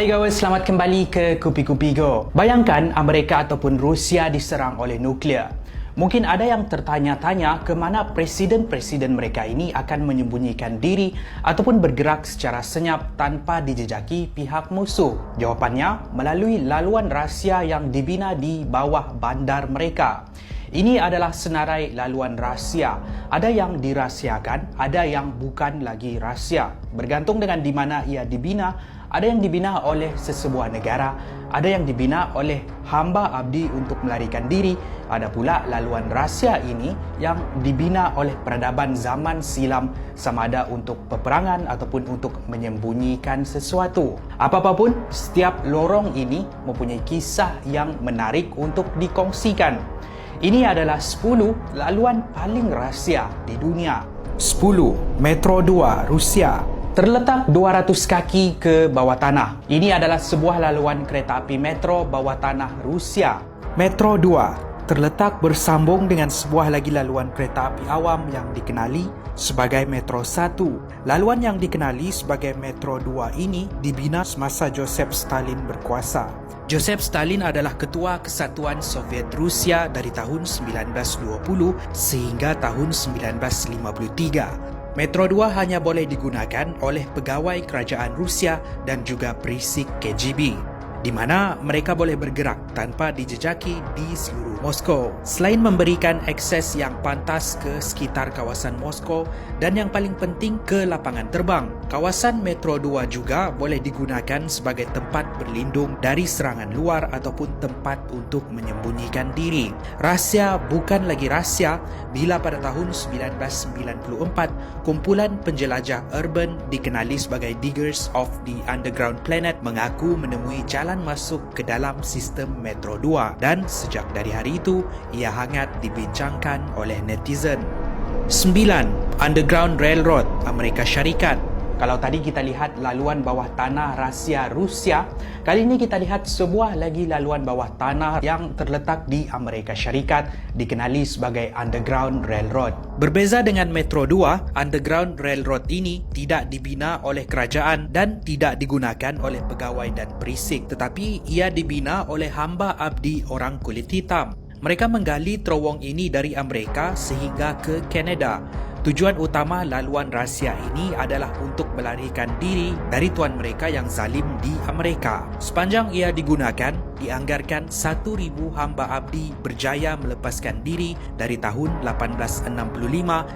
Hai guys, selamat kembali ke Kupi-Kupi Go. Bayangkan Amerika ataupun Rusia diserang oleh nuklear. Mungkin ada yang tertanya-tanya ke mana presiden-presiden mereka ini akan menyembunyikan diri ataupun bergerak secara senyap tanpa dijejaki pihak musuh. Jawapannya, melalui laluan rahsia yang dibina di bawah bandar mereka. Ini adalah senarai laluan rahsia. Ada yang dirahsiakan, ada yang bukan lagi rahsia. Bergantung dengan di mana ia dibina, ada yang dibina oleh sesebuah negara, ada yang dibina oleh hamba abdi untuk melarikan diri, ada pula laluan rahsia ini yang dibina oleh peradaban zaman silam sama ada untuk peperangan ataupun untuk menyembunyikan sesuatu. Apapun, setiap lorong ini mempunyai kisah yang menarik untuk dikongsikan. Ini adalah 10 laluan paling rahsia di dunia. 10. Metro 2, Rusia. Terletak 200 kaki ke bawah tanah. Ini adalah sebuah laluan kereta api metro bawah tanah Rusia. Metro 2 terletak bersambung dengan sebuah lagi laluan kereta api awam yang dikenali sebagai Metro 1. Laluan yang dikenali sebagai Metro 2 ini dibina semasa Joseph Stalin berkuasa. Joseph Stalin adalah ketua Kesatuan Soviet Rusia dari tahun 1920 sehingga tahun 1953. Metro 2 hanya boleh digunakan oleh pegawai kerajaan Rusia dan juga perisik KGB, di mana mereka boleh bergerak tanpa dijejaki di seluruh Moskow. Selain memberikan akses yang pantas ke sekitar kawasan Moskow dan yang paling penting ke lapangan terbang, kawasan Metro 2 juga boleh digunakan sebagai tempat berlindung dari serangan luar ataupun tempat untuk menyembunyikan diri. Rahsia bukan lagi rahsia bila pada tahun 1994 kumpulan penjelajah urban dikenali sebagai Diggers of the Underground Planet mengaku menemui jalan masuk ke dalam sistem Metro 2 dan sejak dari hari itu ia hangat dibincangkan oleh netizen. 9. Underground Railroad Amerika Syarikat. Kalau tadi kita lihat laluan bawah tanah rahsia Rusia, kali ini kita lihat sebuah lagi laluan bawah tanah yang terletak di Amerika Syarikat dikenali sebagai Underground Railroad. Berbeza dengan Metro 2, Underground Railroad ini tidak dibina oleh kerajaan dan tidak digunakan oleh pegawai dan perisik, tetapi ia dibina oleh hamba abdi orang kulit hitam. Mereka menggali terowong ini dari Amerika sehingga ke Kanada. Tujuan utama laluan rahsia ini adalah untuk melarikan diri dari tuan mereka yang zalim di Amerika. Sepanjang ia digunakan, dianggarkan 1,000 hamba abdi berjaya melepaskan diri dari tahun 1865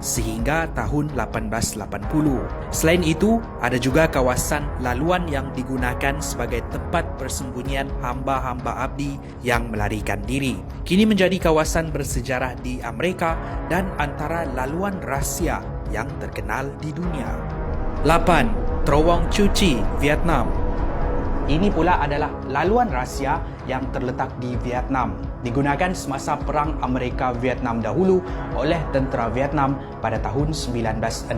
sehingga tahun 1880. Selain itu, ada juga kawasan laluan yang digunakan sebagai tempat persembunyian hamba-hamba abdi yang melarikan diri. Kini menjadi kawasan bersejarah di Amerika dan antara laluan rahsia yang terkenal di dunia. 8. Terowong Cuci, Vietnam. Ini pula adalah laluan rahsia yang terletak di Vietnam. Digunakan semasa Perang Amerika-Vietnam dahulu oleh tentera Vietnam pada tahun 1968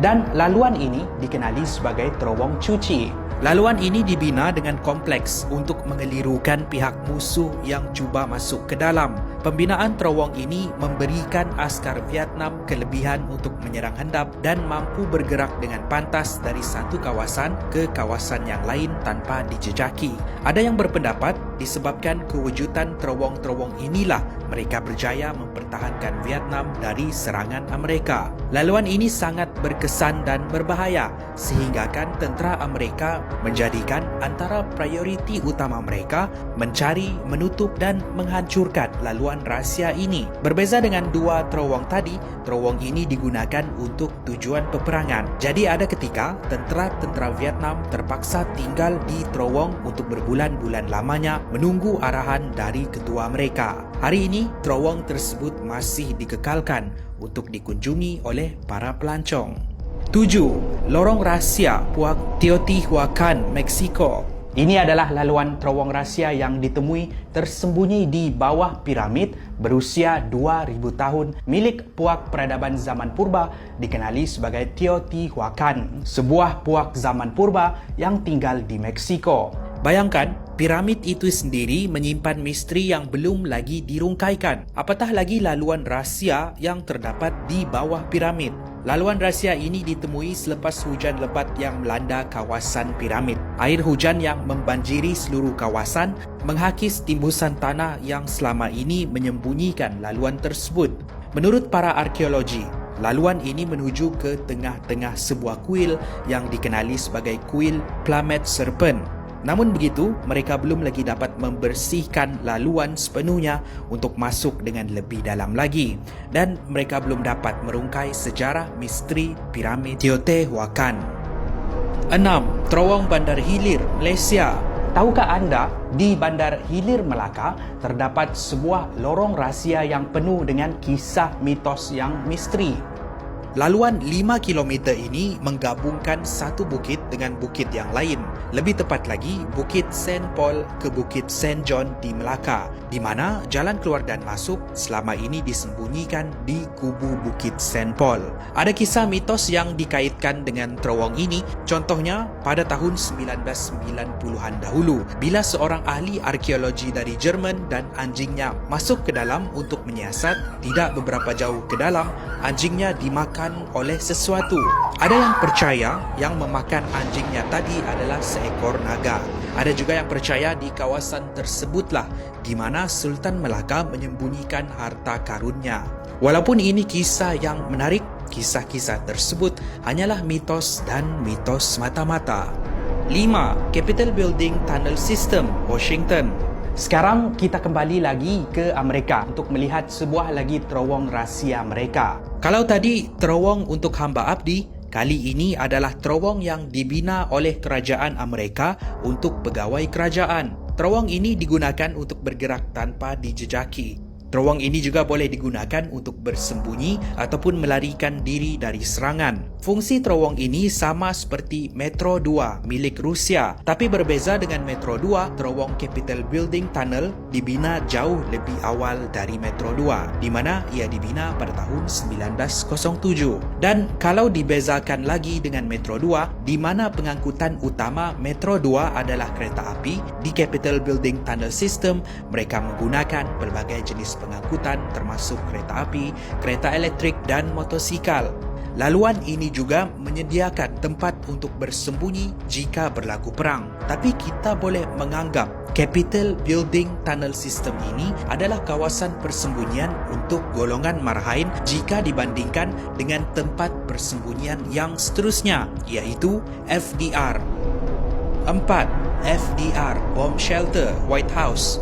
dan laluan ini dikenali sebagai Terowong Cuci. Laluan ini dibina dengan kompleks untuk mengelirukan pihak musuh yang cuba masuk ke dalam. Pembinaan terowong ini memberikan askar Vietnam kelebihan untuk menyerang hendap dan mampu bergerak dengan pantas dari satu kawasan ke kawasan yang lain tanpa dijejaki. Ada yang berpendapat disebabkan kewujudan terowong-terowong inilah mereka berjaya mempertahankan Vietnam dari serangan Amerika. Laluan ini sangat berkesan dan berbahaya sehinggakan tentera Amerika menjadikan antara prioriti utama mereka mencari, menutup dan menghancurkan laluan rahsia ini. Berbeza dengan dua terowong tadi, terowong ini digunakan untuk tujuan peperangan. Jadi ada ketika tentera-tentera Vietnam terpaksa tinggal di terowong untuk berbulan-bulan lamanya menunggu arahan dari ketua mereka. Hari ini, terowong tersebut masih dikekalkan untuk dikunjungi oleh para pelancong. 7. Lorong Rahsia Puak Teotihuacan, Meksiko. Ini adalah laluan terowong rahsia yang ditemui tersembunyi di bawah piramid berusia 2000 tahun milik puak peradaban zaman purba dikenali sebagai Teotihuacan, sebuah puak zaman purba yang tinggal di Meksiko. Bayangkan, piramid itu sendiri menyimpan misteri yang belum lagi dirungkaikan. Apatah lagi laluan rahsia yang terdapat di bawah piramid. Laluan rahsia ini ditemui selepas hujan lebat yang melanda kawasan piramid. Air hujan yang membanjiri seluruh kawasan menghakis timbusan tanah yang selama ini menyembunyikan laluan tersebut. Menurut para arkeologi, laluan ini menuju ke tengah-tengah sebuah kuil yang dikenali sebagai kuil Plummet Serpent. Namun begitu, mereka belum lagi dapat membersihkan laluan sepenuhnya untuk masuk dengan lebih dalam lagi, dan mereka belum dapat merungkai sejarah misteri piramid Teotihuacan. 6. Terowong Bandar Hilir, Malaysia. Tahukah anda, di Bandar Hilir Melaka terdapat sebuah lorong rahsia yang penuh dengan kisah mitos yang misteri. Laluan 5 km ini menggabungkan satu bukit dengan bukit yang lain. Lebih tepat lagi, Bukit St. Paul ke Bukit St. John di Melaka, di mana jalan keluar dan masuk selama ini disembunyikan di kubu Bukit St. Paul. Ada kisah mitos yang dikaitkan dengan terowong ini, contohnya pada tahun 1990-an dahulu, bila seorang ahli arkeologi dari Jerman dan anjingnya masuk ke dalam untuk menyiasat, tidak beberapa jauh ke dalam, anjingnya dimakan oleh sesuatu. Ada yang percaya yang memakan anjingnya tadi adalah seekor naga. Ada juga yang percaya di kawasan tersebutlah di mana Sultan Melaka menyembunyikan harta karunnya. Walaupun ini kisah yang menarik, kisah-kisah tersebut hanyalah mitos dan mitos semata-mata. 5. Capitol Building Tunnel System, Washington. Sekarang kita kembali lagi ke Amerika untuk melihat sebuah lagi terowong rahsia mereka. Kalau tadi terowong untuk hamba abdi, kali ini adalah terowong yang dibina oleh kerajaan Amerika untuk pegawai kerajaan. Terowong ini digunakan untuk bergerak tanpa dijejaki. Terowong ini juga boleh digunakan untuk bersembunyi ataupun melarikan diri dari serangan. Fungsi terowong ini sama seperti Metro 2 milik Rusia, tapi berbeza dengan Metro 2, terowong Capitol Building Tunnel dibina jauh lebih awal dari Metro 2, di mana ia dibina pada tahun 1907. Dan kalau dibezakan lagi dengan Metro 2, di mana pengangkutan utama Metro 2 adalah kereta api, di Capitol Building Tunnel System mereka menggunakan berbagai jenis pengangkutan termasuk kereta api, kereta elektrik dan motosikal. Laluan ini juga menyediakan tempat untuk bersembunyi jika berlaku perang. Tapi kita boleh menganggap Capitol Building Tunnel System ini adalah kawasan persembunyian untuk golongan marhain jika dibandingkan dengan tempat persembunyian yang seterusnya, iaitu FDR. 4. FDR, Bomb Shelter, White House.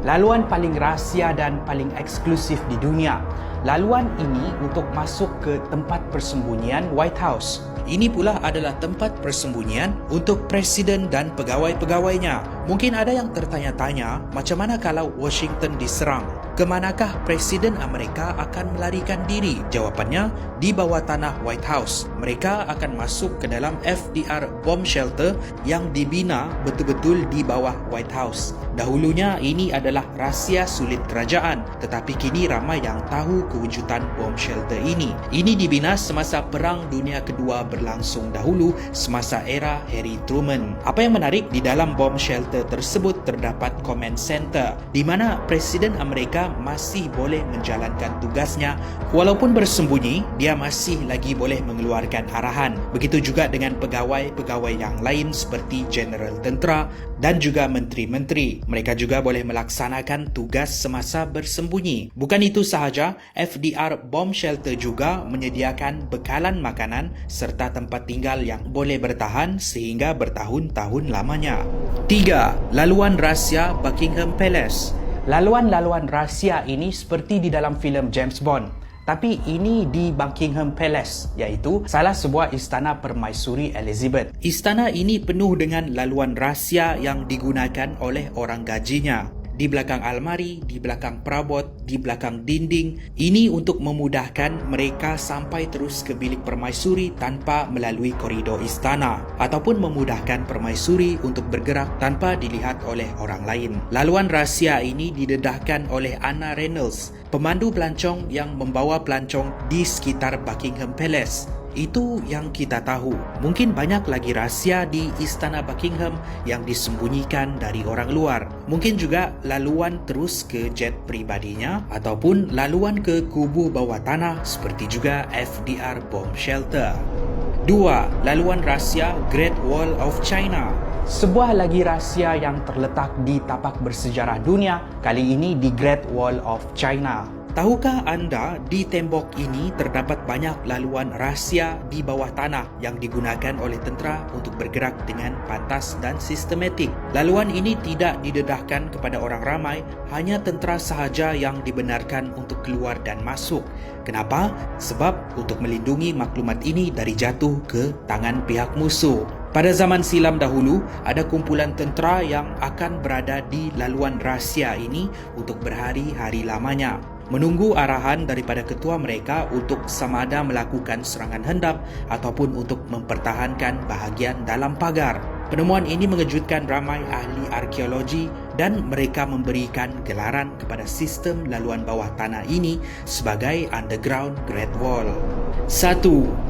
Laluan paling rahsia dan paling eksklusif di dunia. Laluan ini untuk masuk ke tempat persembunyian White House. Ini pula adalah tempat persembunyian untuk presiden dan pegawai-pegawainya. Mungkin ada yang tertanya-tanya, macam mana kalau Washington diserang? Kemanakah Presiden Amerika akan melarikan diri? Jawapannya, di bawah tanah White House. Mereka akan masuk ke dalam FDR Bomb Shelter yang dibina betul-betul di bawah White House. Dahulunya ini adalah rahsia sulit kerajaan, tetapi kini ramai yang tahu kewujudan bomb shelter ini. Ini dibina semasa Perang Dunia Kedua berlangsung dahulu semasa era Harry Truman. Apa yang menarik, di dalam bomb shelter tersebut terdapat command center di mana Presiden Amerika masih boleh menjalankan tugasnya walaupun bersembunyi, dia masih lagi boleh mengeluarkan arahan. Begitu juga dengan pegawai-pegawai yang lain seperti General Tentera dan juga menteri-menteri. Mereka juga boleh melaksanakan tugas semasa bersembunyi. Bukan itu sahaja, FDR Bomb Shelter juga menyediakan bekalan makanan serta tempat tinggal yang boleh bertahan sehingga bertahun-tahun lamanya. 3. Laluan rahsia Buckingham Palace. Laluan-laluan rahsia ini seperti di dalam filem James Bond, tapi ini di Buckingham Palace, iaitu salah sebuah istana permaisuri Elizabeth. Istana ini penuh dengan laluan rahsia yang digunakan oleh orang gajinya. Di belakang almari, di belakang perabot, di belakang dinding. Ini untuk memudahkan mereka sampai terus ke bilik permaisuri tanpa melalui koridor istana, ataupun memudahkan permaisuri untuk bergerak tanpa dilihat oleh orang lain. Laluan rahsia ini didedahkan oleh Anna Reynolds, pemandu pelancong yang membawa pelancong di sekitar Buckingham Palace. Itu yang kita tahu. Mungkin banyak lagi rahsia di Istana Buckingham yang disembunyikan dari orang luar. Mungkin juga laluan terus ke jet pribadinya ataupun laluan ke kubu bawah tanah seperti juga FDR bomb shelter. 2. Laluan rahsia Great Wall of China. Sebuah lagi rahsia yang terletak di tapak bersejarah dunia, kali ini di Great Wall of China. Tahukah anda di tembok ini terdapat banyak laluan rahsia di bawah tanah yang digunakan oleh tentera untuk bergerak dengan pantas dan sistematik. Laluan ini tidak didedahkan kepada orang ramai, hanya tentera sahaja yang dibenarkan untuk keluar dan masuk. Kenapa? Sebab untuk melindungi maklumat ini dari jatuh ke tangan pihak musuh. Pada zaman silam dahulu, ada kumpulan tentera yang akan berada di laluan rahsia ini untuk berhari-hari lamanya, menunggu arahan daripada ketua mereka untuk sama ada melakukan serangan hendap ataupun untuk mempertahankan bahagian dalam pagar. Penemuan ini mengejutkan ramai ahli arkeologi dan mereka memberikan gelaran kepada sistem laluan bawah tanah ini sebagai Underground Great Wall. 1.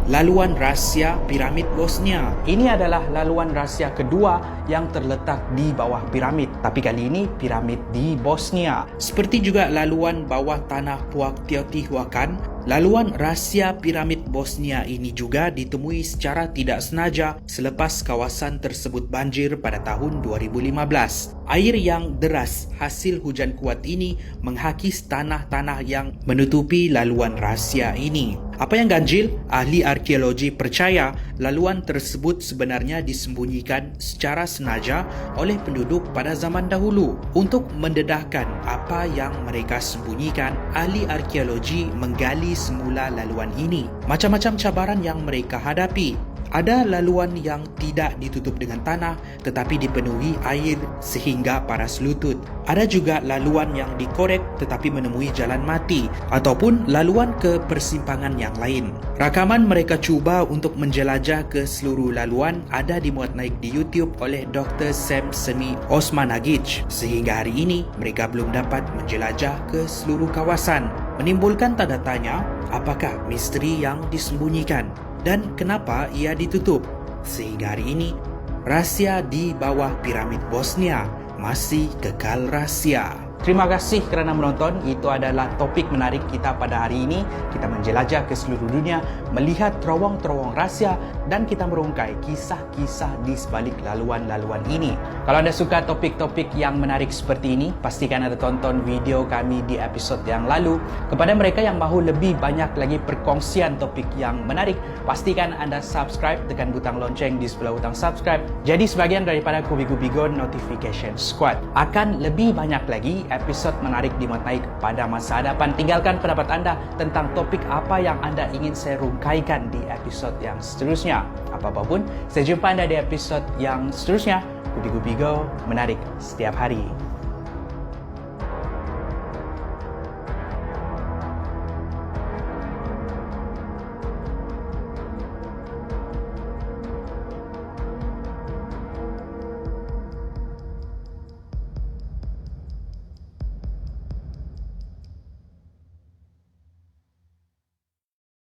Laluan rahsia Piramid Bosnia. Ini adalah laluan rahsia kedua yang terletak di bawah piramid, tapi kali ini piramid di Bosnia. Seperti juga laluan bawah tanah Puak Teotihuacan, laluan rahsia piramid Bosnia ini juga ditemui secara tidak sengaja selepas kawasan tersebut banjir pada tahun 2015. Air yang deras hasil hujan kuat ini menghakis tanah-tanah yang menutupi laluan rahsia ini. Apa yang ganjil? Ahli arkeologi percaya laluan tersebut sebenarnya disembunyikan secara sengaja oleh penduduk pada zaman dahulu. Untuk mendedahkan apa yang mereka sembunyikan, ahli arkeologi menggali semula laluan ini. Macam-macam cabaran yang mereka hadapi. Ada laluan yang tidak ditutup dengan tanah tetapi dipenuhi air sehingga paras lutut. Ada juga laluan yang dikorek tetapi menemui jalan mati ataupun laluan ke persimpangan yang lain. Rakaman mereka cuba untuk menjelajah ke seluruh laluan ada dimuat naik di YouTube oleh Dr. Sam Semi Osmanagic. Sehingga hari ini mereka belum dapat menjelajah ke seluruh kawasan. Menimbulkan tanda tanya, apakah misteri yang disembunyikan? Dan kenapa ia ditutup? Sehingga hari ini, rahsia di bawah piramid Bosnia masih kekal rahsia. Terima kasih kerana menonton. Itu adalah topik menarik kita pada hari ini. Kita menjelajah ke seluruh dunia, melihat terowong-terowong rahsia dan kita merungkai kisah-kisah di sebalik laluan-laluan ini. Kalau anda suka topik-topik yang menarik seperti ini, pastikan anda tonton video kami di episod yang lalu. Kepada mereka yang mahu lebih banyak lagi perkongsian topik yang menarik, pastikan anda subscribe, tekan butang lonceng di sebelah butang subscribe. Jadi sebagian daripada Kubigo Notification Squad. Akan lebih banyak lagi episod menarik dimuat naik pada masa hadapan. Tinggalkan pendapat anda tentang topik apa yang anda ingin saya rungkaikan di episod yang seterusnya. Apa-apapun, saya jumpa anda di episod yang seterusnya. Kubigo menarik setiap hari.